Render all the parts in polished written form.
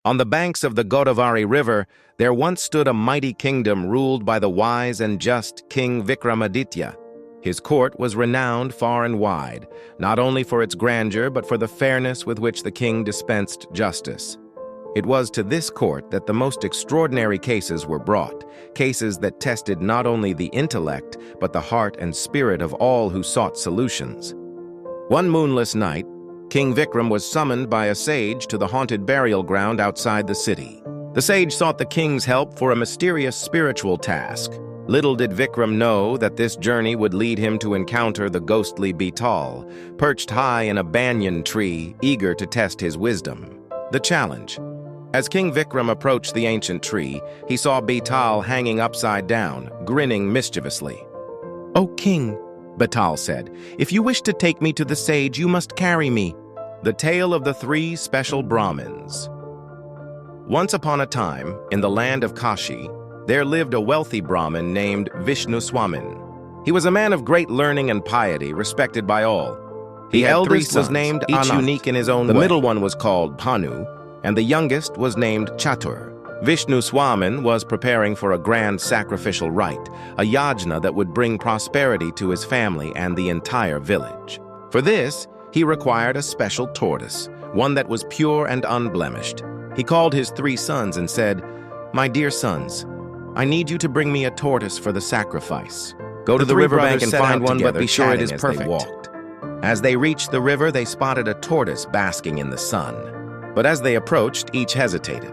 On the banks of the Godavari River, there once stood a mighty kingdom ruled by the wise and just King Vikramaditya. His court was renowned far and wide, not only for its grandeur but for the fairness with which the king dispensed justice. It was to this court that the most extraordinary cases were brought, cases that tested not only the intellect but the heart and spirit of all who sought solutions. One moonless night, King Vikram was summoned by a sage to the haunted burial ground outside the city. The sage sought the king's help for a mysterious spiritual task. Little did Vikram know that this journey would lead him to encounter the ghostly Betal, perched high in a banyan tree, eager to test his wisdom. The challenge. As King Vikram approached the ancient tree, he saw Betal hanging upside down, grinning mischievously. "O king," Betal said, "if you wish to take me to the sage, you must carry me." The Tale of the Three Special Brahmins. Once upon a time, in the land of Kashi, there lived a wealthy Brahmin named Vishnuswamin. He was a man of great learning and piety, respected by all. The eldest was named each unique in his own way. The middle one was called Panu, and the youngest was named Chatur. Vishnuswamin was preparing for a grand sacrificial rite, a yajna that would bring prosperity to his family and the entire village. For this, he required a special tortoise, one that was pure and unblemished. He called his 3 sons and said, "My dear sons, I need you to bring me a tortoise for the sacrifice. Go to the riverbank and find one, but be sure it is perfect." As they reached the river, they spotted a tortoise basking in the sun. But as they approached, each hesitated.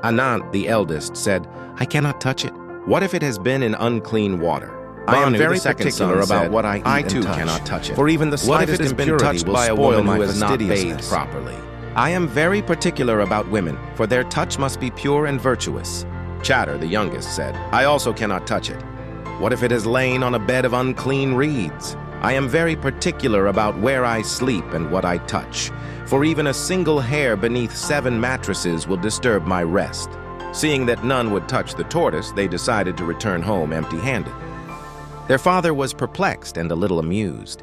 Anant, the eldest, said, "I cannot touch it. What if it has been in unclean water?" I am very particular about what I eat and touch. I too cannot touch it. For even the slightest impurity will spoil my fastidiousness properly. I am very particular about women, for their touch must be pure and virtuous. Chatter, the youngest, said, "I also cannot touch it. What if it has lain on a bed of unclean reeds? I am very particular about where I sleep and what I touch, for even a single hair beneath 7 mattresses will disturb my rest." Seeing that none would touch the tortoise, they decided to return home empty-handed. Their father was perplexed and a little amused.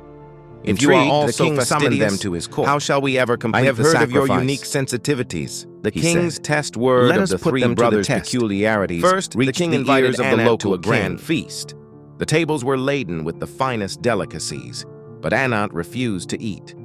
"If you are all so fastidious, summoned them to his court. How shall we ever complete the sacrifice? I have heard of your unique sensitivities." The king's test word of the 3 brothers' peculiarities. First, the king invited of the local to a grand feast. The tables were laden with the finest delicacies, but Anant refused to eat.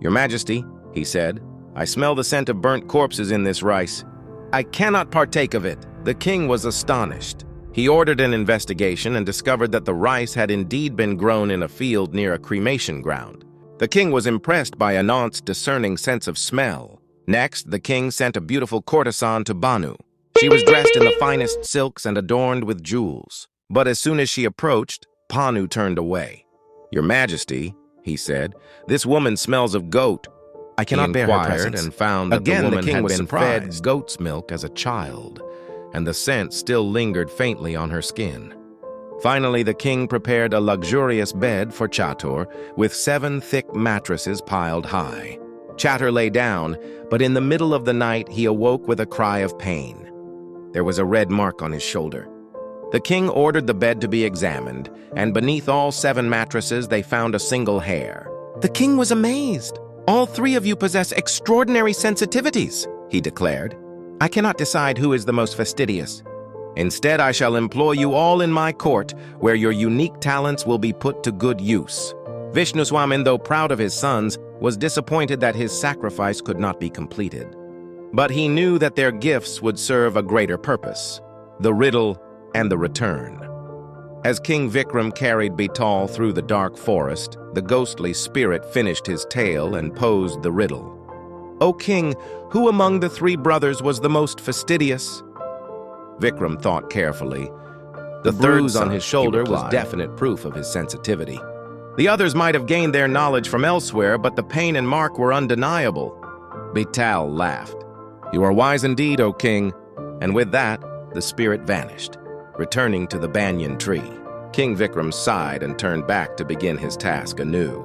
"Your Majesty," he said, "I smell the scent of burnt corpses in this rice. I cannot partake of it." The king was astonished. He ordered an investigation and discovered that the rice had indeed been grown in a field near a cremation ground. The king was impressed by Anant's discerning sense of smell. Next, the king sent a beautiful courtesan to Banu. She was dressed in the finest silks and adorned with jewels. But as soon as she approached, Panu turned away. "Your Majesty," he said, "this woman smells of goat." "I cannot bear her presence," and found that again, the woman had been fed goat's milk as a child, and the scent still lingered faintly on her skin. Finally, the king prepared a luxurious bed for Chatur, with 7 thick mattresses piled high. Chatur lay down, but in the middle of the night he awoke with a cry of pain. There was a red mark on his shoulder. The king ordered the bed to be examined, and beneath all 7 mattresses they found a single hair. The king was amazed. "All 3 of you possess extraordinary sensitivities," he declared. "I cannot decide who is the most fastidious. Instead, I shall employ you all in my court, where your unique talents will be put to good use." Vishnuswamin, though proud of his sons, was disappointed that his sacrifice could not be completed. But he knew that their gifts would serve a greater purpose: the riddle and the return. As King Vikram carried Betal through the dark forest, the ghostly spirit finished his tale and posed the riddle. "O king, who among the 3 brothers was the most fastidious?" Vikram thought carefully. The bruise on his shoulder was definite proof of his sensitivity. The others might have gained their knowledge from elsewhere, but the pain and mark were undeniable. Betal laughed. "You are wise indeed, O king." And with that, the spirit vanished, returning to the banyan tree. King Vikram sighed and turned back to begin his task anew.